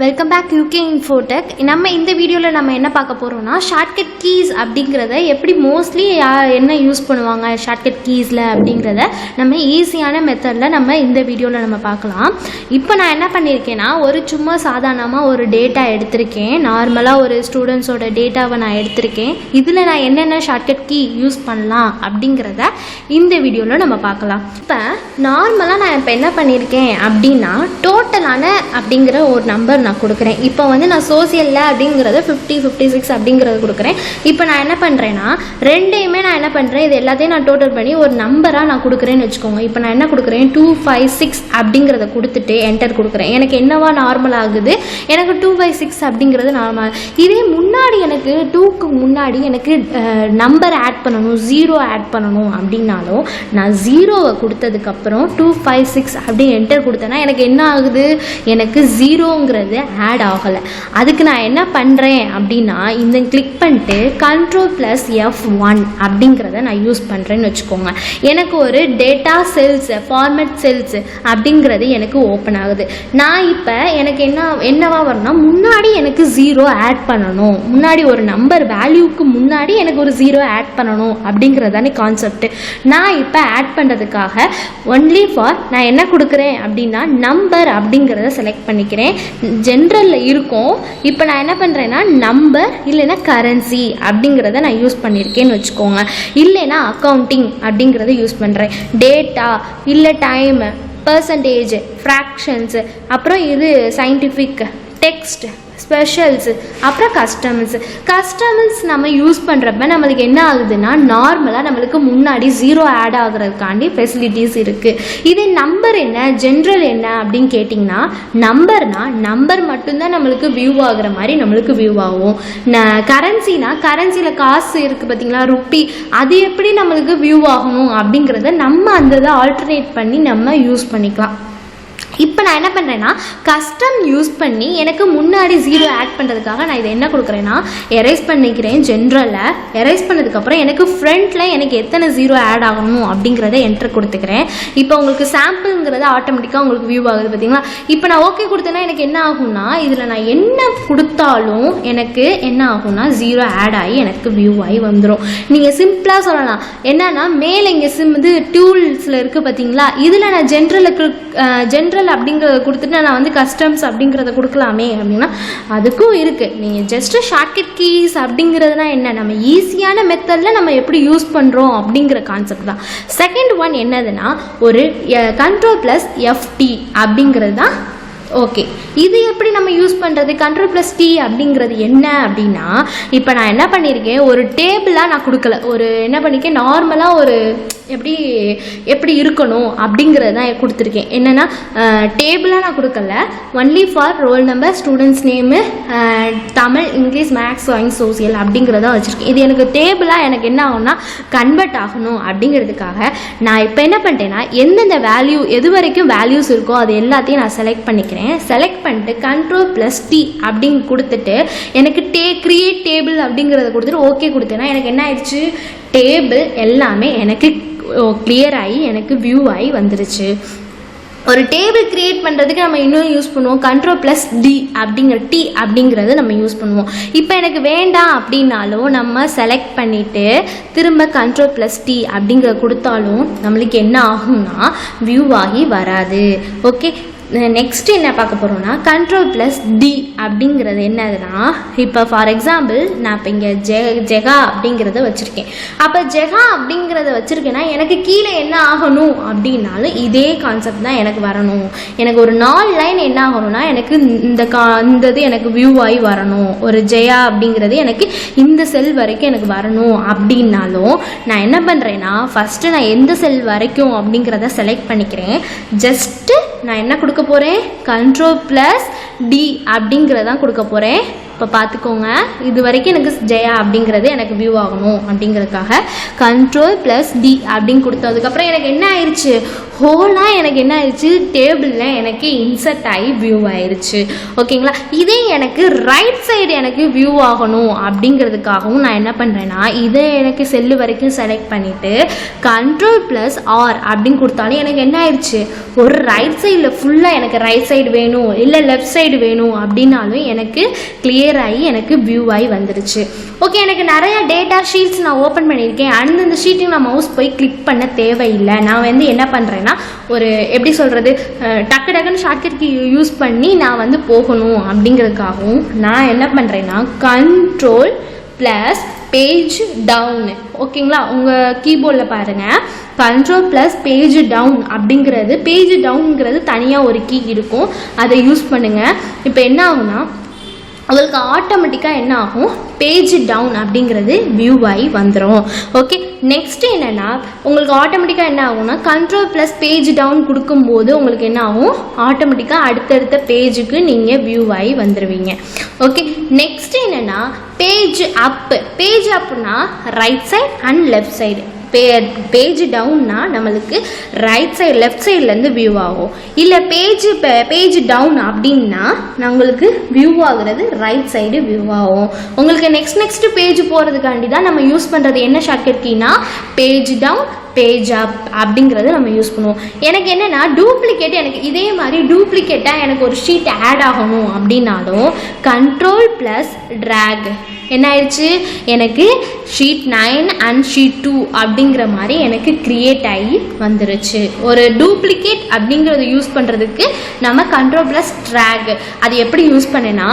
Welcome back UK Infotech. நம்ம இந்த வீடியோவில் நம்ம என்ன பார்க்க போகிறோம்னா ஷார்ட்கட் கீஸ் அப்படிங்கிறத எப்படி மோஸ்ட்லி என்ன யூஸ் பண்ணுவாங்க ஷார்ட்கட் கீஸில் அப்படிங்கிறத நம்ம ஈஸியான மெத்தடில் நம்ம இந்த வீடியோவில் நம்ம பார்க்கலாம். இப்போ நான் என்ன பண்ணியிருக்கேன்னா ஒரு சும்மா சாதாரணமாக ஒரு டேட்டா எடுத்திருக்கேன். நார்மலாக ஒரு ஸ்டூடெண்ட்ஸோட டேட்டாவை நான் எடுத்திருக்கேன். இதில் நான் என்னென்ன ஷார்ட்கட் கீ யூஸ் பண்ணலாம் அப்படிங்கிறத இந்த வீடியோவில் நம்ம பார்க்கலாம். இப்போ நார்மலாக நான் இப்போ என்ன பண்ணியிருக்கேன் அப்படின்னா டோட்டலான அப்படிங்கிற ஒரு நம்பர் நான் கொடுக்குறேன். இப்போ நான் சோசியலில் அப்படிங்கிறத 50, 56 அப்படிங்கிறது கொடுக்குறேன். இப்போ நான் என்ன பண்ணுறேன்னா ரெண்டையுமே நான் என்ன பண்ணுறேன், இது எல்லாத்தையும் நான் டோட்டல் பண்ணி ஒரு நம்பராக நான் கொடுக்குறேன்னு வச்சுக்கோங்க. இப்போ நான் என்ன கொடுக்குறேன், 256 அப்படிங்கிறத கொடுத்துட்டு என்டர் கொடுக்குறேன். எனக்கு என்னவா நார்மல் ஆகுது, எனக்கு 256 அப்படிங்கிறது நார்மல். இதே முன்னாடி எனக்கு 2க்கு முன்னாடி எனக்கு நம்பர் ஆட் பண்ணணும், 0 ஆட் பண்ணணும் அப்படின்னாலும் நான் 0வை கொடுத்ததுக்கப்புறம் 256 அப்படி என்டர் கொடுத்தேன்னா எனக்கு என்ன ஆகுது, எனக்கு 0ங்கிறது ஆட் ஆகலை. அதுக்கு நான் என்ன பண்ணுறேன் அப்படின்னா இந்த கிளிக் பண்ணிட்டு Ctrl+F1 அப்படிங்கிறத நான் யூஸ் பண்ணுறேன்னு வச்சுக்கோங்க. எனக்கு ஒரு டேட்டா செல்ஸ், ஃபார்மேட் செல்ஸ் அப்படிங்கிறது எனக்கு ஓப்பன் ஆகுது. நான் இப்போ எனக்கு என்னவா வரணும்னா முன்னாடி எனக்கு 0 ஆட் பண்ணணும், முன்னாடி ஒரு நம்பர் வேல்யூக்கு முன்னாடி எனக்கு ஒரு 0 ஆட் பண்ணணும் அப்படிங்கிறதானே கான்செப்ட். நான் இப்போ ஆட் பண்ணுறதுக்காக ஒன்லி ஃபார் நான் என்ன கொடுக்குறேன் அப்படின்னா நம்பர் அப்படிங்கிறத செலக்ட் பண்ணிக்கிறேன். ஜென்ரலில் இருக்கும். இப்போ நான் என்ன பண்ணுறேன்னா நம்பர் இல்லைன்னா கரன்சி அப்படிங்கிறத நான் யூஸ் பண்ணியிருக்கேன்னு வச்சுக்கோங்க. இல்லைன்னா அக்கௌண்டிங் அப்படிங்கிறத யூஸ் பண்ணுறேன். டேட்டா இல்லை டைம், பர்சன்டேஜ், ஃப்ராக்ஷன்ஸு, அப்புறம் இது சயின்டிஃபிக், டெக்ஸ்ட், ஸ்பெஷல்ஸ், அப்புறம் கஸ்டமர்ஸ் நம்ம யூஸ் பண்ணுறப்ப நம்மளுக்கு என்ன ஆகுதுன்னா நார்மலாக நம்மளுக்கு முன்னாடி 0 ஆட் ஆகுறதுக்காண்டி ஃபெசிலிட்டிஸ் இருக்குது. இதே நம்பர் என்ன, ஜென்ரல் என்ன அப்படின்னு கேட்டிங்கன்னா நம்பர் மட்டும்தான் நம்மளுக்கு வியூ ஆகுற மாதிரி நம்மளுக்கு வியூ ஆகும். கரன்சியில் காசு இருக்குது பார்த்தீங்களா, ருப்பி, அது எப்படி நம்மளுக்கு வியூ ஆகணும் அப்படிங்கிறத நம்ம அந்த இதை ஆல்டர்னேட் பண்ணி நம்ம யூஸ் பண்ணிக்கலாம். இப்போ நான் என்ன பண்ணுறேன்னா கஸ்டம் யூஸ் பண்ணி எனக்கு முன்னாடி 0 ஆட் பண்ணுறதுக்காக நான் இதை என்ன கொடுக்குறேன்னா எரேஸ் பண்ணிக்கிறேன். ஜென்ரலில் எரேஸ் பண்ணதுக்கப்புறம் எனக்கு ஃப்ரண்ட்டில் எனக்கு எத்தனை 0 ஆட் ஆகணும் அப்படிங்கிறத என்டர் கொடுத்துக்கிறேன். இப்போ உங்களுக்கு சாம்பிள்ங்கிறது ஆட்டோமேட்டிக்காக உங்களுக்கு வியூ ஆகுது பார்த்தீங்களா. இப்போ நான் ஓகே கொடுத்தேன்னா எனக்கு என்ன ஆகும்னா இதில் நான் என்ன கொடுத்தாலும் எனக்கு என்ன ஆகும்னா 0 ஆட் ஆகி எனக்கு வியூ ஆகி வந்துடும். நீங்கள் சிம்பிளாக சொல்லலாம் என்னன்னா மேலே இங்கே டூல்ஸில் இருக்குது பார்த்தீங்களா, இதில் நான் ஜென்ரல் அப்படிங்கிறத கொடுத்துட்டு நான் கஸ்டம்ஸ் அப்படிங்கிறத கொடுக்கலாமே அப்படின்னா அதுக்கும் இருக்குது. நீங்கள் ஜஸ்ட் ஷார்ட்கட் கீஸ் அப்படிங்கிறதுனா என்ன, நம்ம ஈஸியான மெத்தடில் நம்ம எப்படி யூஸ் பண்ணுறோம் அப்படிங்கிற கான்செப்ட் தான். செகண்ட் ஒன் என்னதுன்னா ஒரு Ctrl+FT அப்படிங்கிறது தான். ஓகே, இது எப்படி நம்ம யூஸ் பண்ணுறது, Ctrl+T அப்படிங்கிறது என்ன அப்படின்னா இப்போ நான் என்ன பண்ணியிருக்கேன், ஒரு டேபிளாக நான் கொடுக்கல, ஒரு என்ன பண்ணியிருக்கேன் நார்மலாக ஒரு எப்படி இருக்கணும் அப்படிங்கிறது தான் கொடுத்துருக்கேன். என்னென்னா டேபிளாக நான் கொடுக்கல, only for roll number, students name, Tamil, English, maths, science, social அப்படிங்கிறத வச்சுருக்கேன். இது எனக்கு டேபிளாக எனக்கு என்ன ஆகும்னா கன்வெர்ட் ஆகணும் அப்படிங்கிறதுக்காக நான் இப்போ என்ன பண்ணிட்டேன்னா எந்தெந்த வேல்யூ எது வரைக்கும் வேல்யூஸ் இருக்கோ அது எல்லாத்தையும் நான் செலக்ட் பண்ணிக்கிறேன். செலக்ட் பண்ணிட்டு Ctrl+T அப்படின்னு கொடுத்துட்டு எனக்கு கிரியேட் டேபிள் அப்படிங்கிறத கொடுத்துட்டு ஓகே கொடுத்தேன்னா எனக்கு என்ன ஆயிடுச்சு, டேபிள் எல்லாமே எனக்கு கிளியர் ஆகி எனக்கு வியூ ஆகி வந்துருச்சு. ஒரு டேபிள் கிரியேட் பண்ணுறதுக்கு நம்ம இன்னும் யூஸ் பண்ணுவோம் Ctrl+D அப்படிங்கிறது நம்ம யூஸ் பண்ணுவோம். இப்போ எனக்கு வேண்டாம் அப்படின்னாலும் நம்ம செலக்ட் பண்ணிவிட்டு திரும்ப Ctrl+T அப்படிங்கிறத கொடுத்தாலும் நம்மளுக்கு என்ன ஆகும்னா வியூ ஆகி வராது. ஓகே, நெக்ஸ்ட் என்ன பார்க்க போகிறோம்னா Ctrl+D அப்படிங்கிறது என்னதுன்னா இப்போ ஃபார் எக்ஸாம்பிள் நான் இப்போ இங்கே ஜெகா அப்படிங்கிறத வச்சுருக்கேன். அப்போ ஜெகா அப்படிங்கிறத வச்சுருக்கேன்னா எனக்கு கீழே என்ன ஆகணும் அப்படின்னாலும் இதே கான்செப்ட் தான் எனக்கு வரணும். எனக்கு ஒரு 4 லைன் என்ன ஆகணும்னா எனக்கு இந்த இது எனக்கு வியூ ஆகி வரணும். ஒரு ஜெயா அப்படிங்கிறது எனக்கு இந்த செல் வரைக்கும் எனக்கு வரணும் அப்படின்னாலும் நான் என்ன பண்ணுறேன்னா ஃபஸ்ட்டு நான் எந்த செல் வரைக்கும் அப்படிங்கிறத செலக்ட் பண்ணிக்கிறேன். ஜஸ்ட்டு நான் என்ன கொடுக்க போகிறேன், Ctrl+D அப்படிங்கிறதான் கொடுக்க போகிறேன். இப்போ பார்த்துக்கோங்க, இது வரைக்கும் எனக்கு ஜெயா அப்படிங்கிறது எனக்கு வியூ ஆகணும் அப்படிங்கிறதுக்காக Ctrl+D அப்படின்னு கொடுத்ததுக்கப்புறம் எனக்கு என்ன ஆயிடுச்சு, ஹோலாக எனக்கு என்ன ஆயிடுச்சு, டேபிளில் எனக்கு இன்சர்ட் ஆகி வியூ ஆயிடுச்சு. ஓகேங்களா, இதே எனக்கு ரைட் சைடு எனக்கு வியூ ஆகணும் அப்படிங்கிறதுக்காகவும் நான் என்ன பண்ணுறேன்னா, இதை எனக்கு செல்லு வரைக்கும் செலக்ட் பண்ணிவிட்டு Ctrl+R அப்படின்னு கொடுத்தாலும் எனக்கு என்ன ஆயிடுச்சு, ஒரு ரைட் சைடில் ஃபுல்லாக எனக்கு ரைட் சைடு வேணும் இல்லை லெஃப்ட் சைடு வேணும் அப்படின்னாலும் எனக்கு கிளியர் ஆகி எனக்கு வியூ ஆகி வந்துடுச்சு. ஓகே, எனக்கு நிறையா டேட்டா ஷீட்ஸ் நான் ஓப்பன் பண்ணியிருக்கேன். அந்தந்த ஷீட்டுக்கு நான் மவுஸ் போய் கிளிக் பண்ண தேவையில்லை. நான் வந்து என்ன பண்ணுறேன்னா, ஒரு எப்படி சொல்கிறது, டக்குன்னு ஷார்ட்கட் கீ யூஸ் பண்ணி நான் வந்து போகணும் அப்படிங்கிறதுக்காகவும் நான் என்ன பண்ணுறேன்னா Ctrl+பேஜ் டவுன். ஓகேங்களா, உங்கள் கீபோர்டில் பாருங்கள், Ctrl+பேஜ் டவுன் அப்படிங்கிறது, பேஜ் டவுனுங்கிறது தனியாக ஒரு கீ இருக்கும், அதை யூஸ் பண்ணுங்கள். இப்போ என்ன ஆகுனா உங்களுக்கு ஆட்டோமேட்டிக்காக என்ன ஆகும், பேஜ் டவுன் அப்படிங்கிறது வியூ ஆகி வந்துடும். ஓகே, நெக்ஸ்ட் என்னென்னா உங்களுக்கு ஆட்டோமேட்டிக்காக என்ன ஆகும்னா Ctrl+பேஜ் டவுன் கொடுக்கும்போது உங்களுக்கு என்ன ஆகும், ஆட்டோமேட்டிக்காக அடுத்தடுத்த பேஜுக்கு நீங்கள் வியூ ஆகி வந்துடுவீங்க. ஓகே, நெக்ஸ்ட் என்னென்னா பேஜ் அப்பு. பேஜ் அப்புனா right side and left side. Page டவுன்னா நம்மளுக்கு ரைட் சைடு லெஃப்ட் சைட்லேருந்து வியூ ஆகும். இல்லை பேஜ் டவுன் அப்படின்னா நம்மளுக்கு வியூ ஆகுறது ரைட் சைடு வியூ ஆகும். உங்களுக்கு நெக்ஸ்ட் பேஜ் போகிறதுக்காண்டி தான் நம்ம யூஸ் பண்ணுறது என்ன ஷார்ட்கட் கீனா, பேஜ் டவுன் பேஜ் அப் அப்படிங்கிறத நம்ம யூஸ் பண்ணுவோம். எனக்கு என்னென்னா டூப்ளிகேட், எனக்கு இதே மாதிரி டூப்ளிகேட்டாக எனக்கு ஒரு ஷீட் ஆட் ஆகணும் அப்படின்னாலும் Ctrl+drag என்ன ஆயிடுச்சு, எனக்கு ஷீட் 9 அண்ட் ஷீட் 2 அப்படிங்கிற மாதிரி எனக்கு கிரியேட் ஆகி வந்துருச்சு. ஒரு டூப்ளிகேட் அப்படிங்கிறத யூஸ் பண்ணுறதுக்கு நம்ம Ctrl+drag. அது எப்படி யூஸ் பண்ணேன்னா,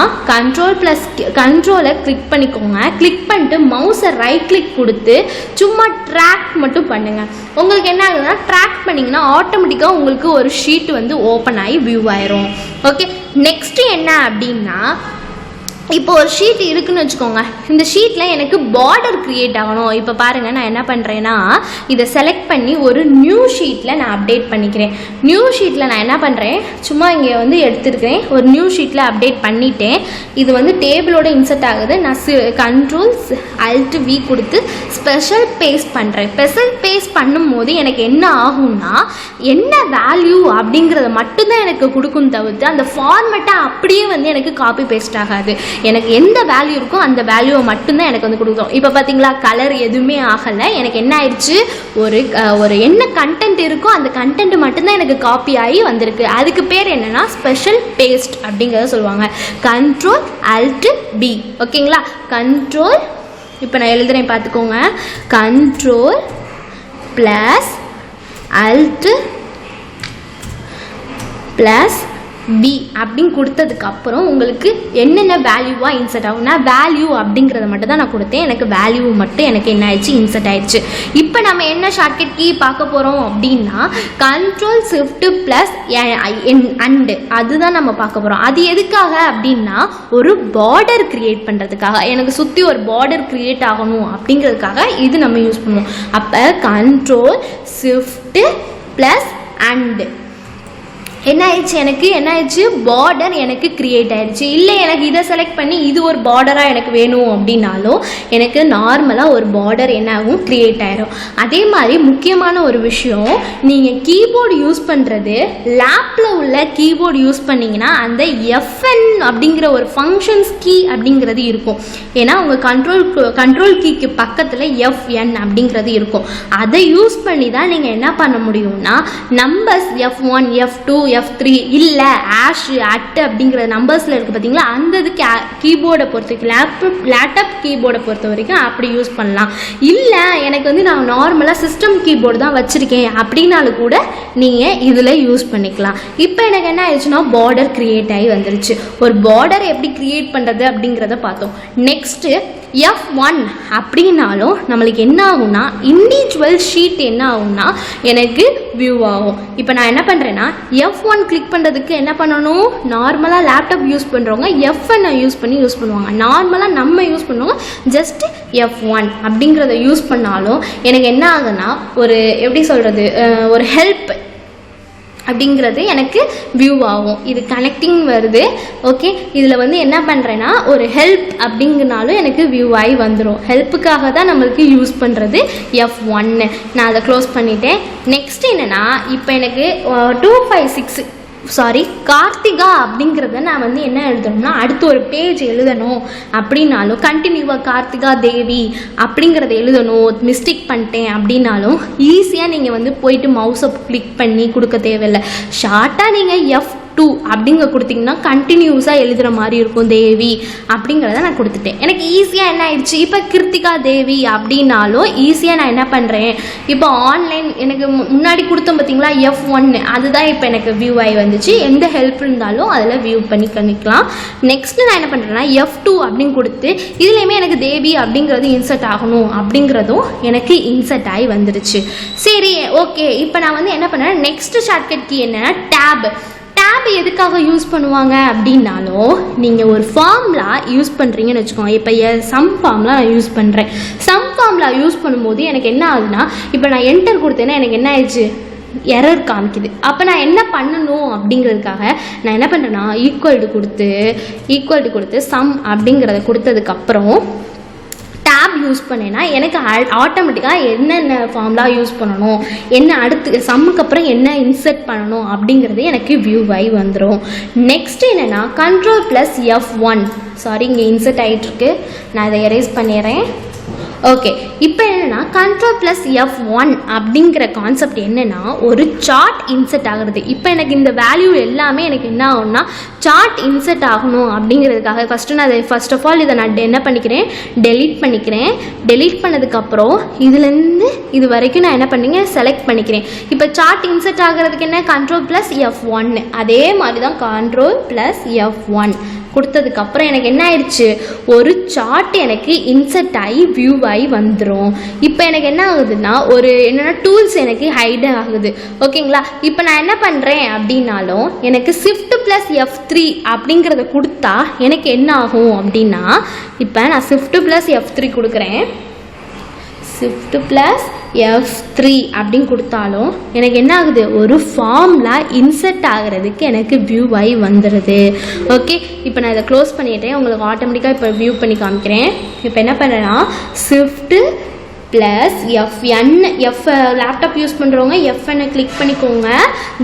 கண்ட்ரோலை கிளிக் பண்ணிக்கோங்க. கிளிக் பண்ணிட்டு மவுஸை ரைட் கிளிக் கொடுத்து சும்மா ட்ராக் மட்டும் பண்ணுங்கள். உங்களுக்கு என்ன ஆகுதுன்னா, ட்ராக் பண்ணிங்கன்னா ஆட்டோமேட்டிக்காக உங்களுக்கு ஒரு ஷீட் வந்து ஓப்பன் ஆகி வியூ ஆயிரும். ஓகே, நெக்ஸ்ட் என்ன அப்படின்னா, இப்போ ஒரு ஷீட் இருக்குன்னு வச்சுக்கோங்க. இந்த ஷீட்டில் எனக்கு பார்டர் க்ரியேட் ஆகணும். இப்போ பாருங்கள், நான் என்ன பண்ணுறேன்னா இதை செலக்ட் பண்ணி ஒரு நியூ ஷீட்டில் நான் அப்டேட் பண்ணிக்கிறேன். நியூ ஷீட்டில் நான் என்ன பண்ணுறேன், சும்மா இங்கே வந்து எடுத்துருக்கிறேன், ஒரு நியூ ஷீட்டில் அப்டேட் பண்ணிட்டேன். இது வந்து டேபிளோட இன்சர்ட் ஆகுது. நான் Ctrl+Alt+V கொடுத்து ஸ்பெஷல் பேஸ்ட் பண்ணுறேன். ஸ்பெஷல் பேஸ்ட் பண்ணும்போது எனக்கு என்ன ஆகும்னா, என்ன வேல்யூ அப்படிங்கிறத மட்டும்தான் எனக்கு கொடுக்கும் தவிர்த்து அந்த ஃபார்மேட்டை அப்படியே வந்து எனக்கு காப்பி பேஸ்ட் ஆகாது. எனக்கு எந்த வேல்யூ இருக்கோ அந்த வேல்யூவை மட்டும்தான் எனக்கு வந்து கொடுக்கும். இப்போ பார்த்தீங்களா, கலர் எதுவுமே ஆகலை. எனக்கு என்ன ஆயிடுச்சு, ஒரு என்ன கண்டென்ட் இருக்கோ அந்த கண்டென்ட் மட்டும்தான் எனக்கு காப்பி ஆகி வந்திருக்கு. அதுக்கு பேர் என்னன்னா ஸ்பெஷல் பேஸ்ட் அப்படிங்கிறத சொல்லுவாங்க. Ctrl+Alt+B. ஓகேங்களா, கண்ட்ரோல், இப்போ நான் எழுதுறேன் பார்த்துக்கோங்க, Ctrl+Alt+B அப்படின்னு கொடுத்ததுக்கப்புறம் உங்களுக்கு என்னென்ன வேல்யூவாக இன்சர்ட் ஆகும்னா, வேல்யூ அப்படிங்கிறத மட்டும் தான் நான் கொடுத்தேன். எனக்கு வேல்யூ மட்டும் எனக்கு என்ன ஆயிடுச்சு, இன்சர்ட் ஆயிடுச்சு. இப்போ நம்ம என்ன ஷார்ட்கட் கீ பார்க்க போகிறோம் அப்படின்னா Ctrl+Shift+and அதுதான் நம்ம பார்க்க போகிறோம். அது எதுக்காக அப்படின்னா, ஒரு பார்டர் க்ரியேட் பண்ணுறதுக்காக, எனக்கு சுற்றி ஒரு பார்டர் க்ரியேட் ஆகணும் அப்படிங்கிறதுக்காக இது நம்ம யூஸ் பண்ணுவோம். அப்போ Ctrl+Shift+and என்ன ஆயிடுச்சு, எனக்கு என்ன ஆயிடுச்சு, பார்டர் எனக்கு கிரியேட் ஆயிடுச்சு. இல்லை எனக்கு இதை செலக்ட் பண்ணி இது ஒரு பார்டராக எனக்கு வேணும் அப்படின்னாலும் எனக்கு நார்மலாக ஒரு பார்டர் என்ன ஆகும், கிரியேட் ஆயிரும். அதே மாதிரி முக்கியமான ஒரு விஷயம், நீங்கள் கீபோர்டு யூஸ் பண்ணுறது லேப்பில் உள்ள கீபோர்டு யூஸ் பண்ணிங்கன்னா அந்த FN அப்படிங்கிற ஒரு ஃபங்க்ஷன்ஸ் கீ அப்படிங்கிறது இருக்கும். ஏன்னா உங்கள் கண்ட்ரோல் கீக்கு பக்கத்தில் FN அப்படிங்கிறது இருக்கும். அதை யூஸ் பண்ணி தான் நீங்கள் என்ன பண்ண முடியும்னா, நம்பர்ஸ் F1 F2 F3 இல்லை @ அப்படிங்கிற நம்பர்ஸில் இருக்குது பார்த்தீங்களா, அந்த இது கீபோர்டை பொறுத்த வரைக்கும், லேப்டாப் கீபோர்டை பொறுத்த வரைக்கும் அப்படி யூஸ் பண்ணலாம். இல்லை எனக்கு வந்து நான் நார்மலாக சிஸ்டம் கீபோர்டு தான் வச்சுருக்கேன் அப்படின்னாலும் கூட நீங்கள் இதில் யூஸ் பண்ணிக்கலாம். இப்போ எனக்கு என்ன ஆயிடுச்சுன்னா, பார்டர் க்ரியேட் ஆகி வந்துருச்சு. ஒரு பார்டர் எப்படி க்ரியேட் பண்ணுறது அப்படிங்கிறத பார்த்தோம். நெக்ஸ்ட்டு F1 அப்படின்னாலும் நம்மளுக்கு என்ன ஆகும்னா, இண்டிவிஜுவல் ஷீட் என்ன ஆகும்னா எனக்கு வியூ ஆகும். இப்போ நான் என்ன பண்ணுறேன்னா, F1 கிளிக் பண்ணுறதுக்கு என்ன பண்ணணும், நார்மலாக லேப்டாப் யூஸ் பண்ணுறவங்க F1 யூஸ் பண்ணுவாங்க. நார்மலாக நம்ம யூஸ் பண்ணுவோம் ஜஸ்ட் F1 அப்படிங்கிறத யூஸ் பண்ணாலும் எனக்கு என்ன ஆகுதுன்னா, ஒரு எப்படி சொல்கிறது, ஒரு ஹெல்ப் அப்படிங்கிறது எனக்கு வியூ ஆகும். இது கனெக்டிங் வருது. ஓகே, இதில் வந்து என்ன பண்ணுறேன்னா ஒரு ஹெல்ப் அப்படிங்கனாலும் எனக்கு வியூ ஆகி வந்துடும். ஹெல்ப்புக்காக தான் நம்மளுக்கு யூஸ் பண்ணுறது F1. நான் அதை க்ளோஸ் பண்ணிட்டேன். நெக்ஸ்ட் என்னென்னா இப்போ எனக்கு 256 கார்த்திகா அப்படிங்கிறத நான் வந்து என்ன எழுதணும்னா அடுத்து ஒரு பேஜ் எழுதணும் அப்படின்னாலும் கண்டினியூவாக கார்த்திகா தேவி அப்படிங்கிறத எழுதணும், மிஸ்டேக் பண்ணிட்டேன் அப்படின்னாலும் ஈஸியாக நீங்கள் வந்து போயிட்டு மவுஸை கிளிக் பண்ணி கொடுக்க தேவையில்லை. ஷார்ட்டாக நீங்கள் F2 அப்படிங்க கொடுத்தீங்கன்னா கண்டினியூஸாக எழுதுகிற மாதிரி இருக்கும். தேவி அப்படிங்கிறத நான் கொடுத்துட்டேன். எனக்கு ஈஸியாக என்ன ஆயிடுச்சு, இப்போ கிருத்திகா தேவி அப்படின்னாலும் ஈஸியாக நான் என்ன பண்ணுறேன், இப்போ ஆன்லைன் எனக்கு முன்னாடி கொடுத்தோம் பார்த்தீங்களா F1, அதுதான் இப்போ எனக்கு வியூ ஆகி வந்துச்சு. எந்த ஹெல்ப் இருந்தாலும் அதில் வியூ பண்ணி பண்ணிக்கலாம். நெக்ஸ்ட்டு நான் என்ன பண்ணுறேன்னா F2 அப்படின்னு கொடுத்து இதுலேயுமே எனக்கு தேவி அப்படிங்கிறது இன்சர்ட் ஆகணும் அப்படிங்கிறதும் எனக்கு இன்சர்ட் ஆகி வந்துடுச்சு. சரி, ஓகே. இப்போ நான் வந்து என்ன பண்ணுறேன், நெக்ஸ்ட்டு ஷார்ட்கட் கீ என்னென்னா டேப் எதுக்காக யூஸ் பண்ணுவாங்க அப்படின்னாலும் நீங்கள் ஒரு ஃபார்முலா யூஸ் பண்ணுறீங்கன்னு வச்சுக்கோங்க. இப்போ சம் ஃபார்முலா நான் யூஸ் பண்ணுறேன். சம் ஃபார்முலா யூஸ் பண்ணும்போது எனக்கு என்ன ஆகுதுன்னா, இப்போ நான் என்டர் கொடுத்தேன்னா எனக்கு என்ன ஆயிடுச்சு, எரர் காமிக்குது. அப்போ நான் என்ன பண்ணணும் அப்படிங்கிறதுக்காக நான் என்ன பண்ணுறேன்னா ஈக்குவல் டு கொடுத்து சம் அப்படிங்கிறத கொடுத்ததுக்கப்புறம் டேப் யூஸ் பண்ணேன்னா எனக்கு ஆட்டோமேட்டிக்காக என்னென்ன ஃபார்முலா யூஸ் பண்ணணும், என்ன அடுத்து சம்முக்கு அப்புறம் என்ன இன்சர்ட் பண்ணணும் அப்படிங்கிறது எனக்கு வியூ ஆகி வந்துடும். நெக்ஸ்ட் என்னென்னா Ctrl+F1 இங்கே இன்சர்ட் ஆகிட்டுருக்கு. நான் இதை எரேஸ் பண்ணிடுறேன். ஓகே, இப்போ என்னென்னா Ctrl+F1 அப்படிங்கிற கான்செப்ட் என்னென்னா ஒரு சார்ட் இன்சர்ட் ஆகிறது. இப்போ எனக்கு இந்த வேல்யூ எல்லாமே எனக்கு என்ன ஆகும்னா சார்ட் இன்சர்ட் ஆகணும் அப்படிங்கிறதுக்காக ஃபர்ஸ்ட் ஆஃப் ஆல் இதை நான் என்ன பண்ணிக்கிறேன், டெலீட் பண்ணதுக்கப்புறம் இதுலேருந்து இது வரைக்கும் நான் என்ன பண்ணிங்க செலக்ட் பண்ணிக்கிறேன். இப்போ சார்ட் இன்சர்ட் ஆகிறதுக்கு என்ன Ctrl+F1, அதே மாதிரி தான் Ctrl+F1 கொடுத்ததுக்கப்புறம் எனக்கு என்ன ஆயிடுச்சு, ஒரு சார்ட் எனக்கு இன்சர்ட் ஆகி வியூ ஆகி வந்துடும். இப்போ எனக்கு என்ன ஆகுதுன்னா என்னென்னா டூல்ஸ் எனக்கு ஹைட் ஆகுது. ஓகேங்களா, இப்போ நான் என்ன பண்ணுறேன் அப்படின்னாலும் எனக்கு Shift+F3 அப்படிங்கிறத கொடுத்தா எனக்கு என்ன ஆகும் அப்படின்னா, இப்போ நான் Shift+F3 கொடுக்குறேன். Shift+F3 அப்படின்னு கொடுத்தாலும் எனக்கு என்ன ஆகுது, ஒரு ஃபார்முலா இன்சர்ட் ஆகிறதுக்கு எனக்கு வியூ ஆகி வந்துடுது. ஓகே, இப்போ நான் இதை க்ளோஸ் பண்ணிட்டேன். உங்களுக்கு ஆட்டோமேட்டிக்காக இப்போ வியூ பண்ணி காமிக்கிறேன். இப்போ என்ன பண்ணுறேன்னா Shift+Fn, லேப்டாப் யூஸ் பண்ணுறவங்க Fn கிளிக் பண்ணிக்கோங்க.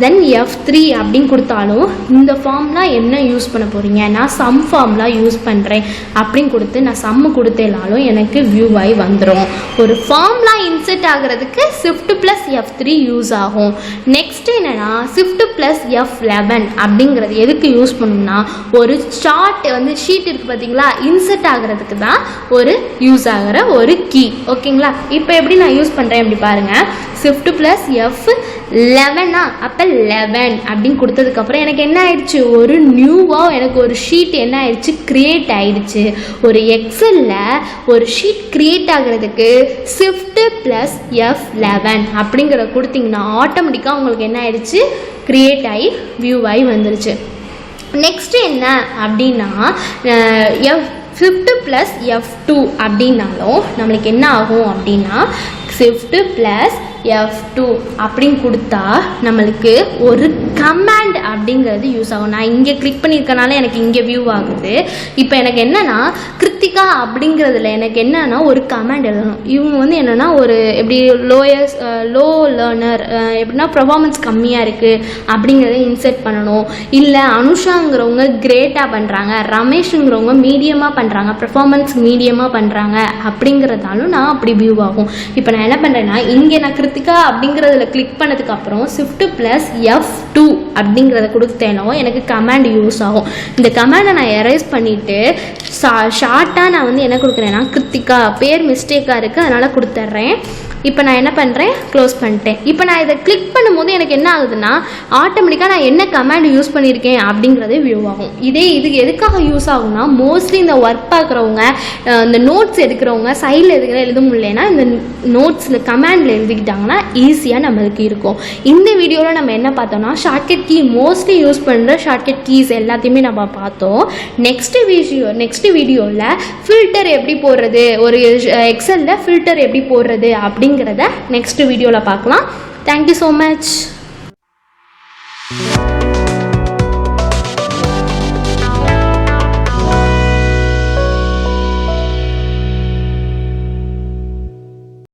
தென் F3 அப்படின்னு கொடுத்தாலும் இந்த ஃபார்முலா என்ன யூஸ் பண்ண போகிறீங்க, நான் சம் ஃபார்முலா யூஸ் பண்ணுறேன் அப்படின்னு கொடுத்து நான் சம்மு கொடுத்தேனாலும் எனக்கு வியூ ஆகி வந்துடும். ஒரு ஃபார்முலா இன்சர்ட் ஆகிறதுக்கு Shift+F3 யூஸ் ஆகும். நெக்ஸ்ட் என்னென்னா Shift+F11 அப்படிங்கிறது எதுக்கு யூஸ் பண்ணணும்னா ஒரு சார்ட் வந்து ஷீட் இருக்குது பார்த்தீங்களா, இன்சர்ட் ஆகிறதுக்கு தான் ஒரு யூஸ் ஆகிற ஒரு கீ. ஓகேங்களா, இப்போ எப்படி நான் யூஸ் பண்ணுறேன் அப்படி பாருங்கள். Shift+F11 அப்போ 11 அப்படின்னு கொடுத்ததுக்கப்புறம் எனக்கு என்ன ஆயிடுச்சு, ஒரு நியூவாக எனக்கு ஒரு ஷீட் என்ன ஆயிடுச்சு, க்ரியேட் ஆயிடுச்சு. ஒரு எக்ஸலில் ஒரு ஷீட் க்ரியேட் ஆகிறதுக்கு Shift+F11 அப்படிங்கிறத கொடுத்தீங்கன்னா ஆட்டோமேட்டிக்காக உங்களுக்கு என்ன ஆயிடுச்சு, க்ரியேட் ஆகி வியூ ஆகி வந்துருச்சு. நெக்ஸ்ட்டு என்ன அப்படின்னா Shift+F2 அப்படின்னாலும் நம்மளுக்கு என்ன ஆகும் அப்படின்னா Shift+F2 அப்படின்னு கொடுத்தா நம்மளுக்கு ஒரு கமாண்ட் அப்படிங்கிறது யூஸ் ஆகும். நான் இங்கே கிளிக் பண்ணியிருக்கனால எனக்கு இங்கே வியூ ஆகுது. இப்போ எனக்கு என்னென்னா கிருத்திகா அப்படிங்கிறதுல எனக்கு என்னென்னா ஒரு கமாண்ட் எழுதணும். இவங்க வந்து என்னென்னா ஒரு எப்படி லோ லேர்னர் எப்படின்னா பர்ஃபார்மன்ஸ் கம்மியாக இருக்குது அப்படிங்கிறத இன்சர்ட் பண்ணணும். இல்லை அனுஷாங்கிறவங்க கிரேட்டாக பண்ணுறாங்க, ரமேஷுங்கிறவங்க மீடியமாக பண்ணுறாங்க, பர்ஃபார்மன்ஸ் மீடியமாக பண்ணுறாங்க அப்படிங்கிறதாலும் நான் அப்படி வியூ ஆகும். இப்போ நான் என்ன பண்ணுறேன்னா இங்கே நான் கிருத்திகா அப்படிங்கிறதுல கிளிக் பண்ணதுக்கப்புறம் Shift+F2 அப்படிங்கிறத கொடுத்தேனோ எனக்கு கமாண்ட் யூஸ் ஆகும். இந்த கமாண்டை நான் எரேஸ் பண்ணிவிட்டு ஷார்ட்டாக நான் வந்து என்ன கொடுக்குறேன்னா கிருத்திகா பேர் மிஸ்டேக்காக இருக்குது அதனால் கொடுத்துட்றேன். இப்போ நான் என்ன பண்ணுறேன், க்ளோஸ் பண்ணிட்டேன். இப்போ நான் இதை கிளிக் பண்ணும்போது எனக்கு என்ன ஆகுதுன்னா ஆட்டோமேட்டிக்காக நான் என்ன கமாண்ட் யூஸ் பண்ணியிருக்கேன் அப்படிங்கிறதே வியூ ஆகும். இது எதுக்காக யூஸ் ஆகும்னா மோஸ்ட்லி இந்த ஒர்க் பார்க்குறவங்க, இந்த நோட்ஸ் எடுக்கிறவங்க சைடில் எழுத முடியலன்னா இந்த நோட்ஸில் கமாண்டில் எழுதிக்கிட்டாங்கன்னா ஈஸியாக நம்மளுக்கு இருக்கும். இந்த வீடியோவில் நம்ம என்ன பார்த்தோம்னா ஷார்ட்கட் கீ மோஸ்ட்லி யூஸ் பண்ணுற ஷார்ட்கட் கீஸ் எல்லாத்தையுமே நம்ம பார்த்தோம். நெக்ஸ்ட் வீடியோவில் ஃபில்டர் எப்படி போடுறது, ஒரு எக்ஸலில் ஃபில்டர் எப்படி போடுறது அப்படிங்கிறத நெக்ஸ்ட் வீடியோவில் பார்க்கலாம். Thank you so much.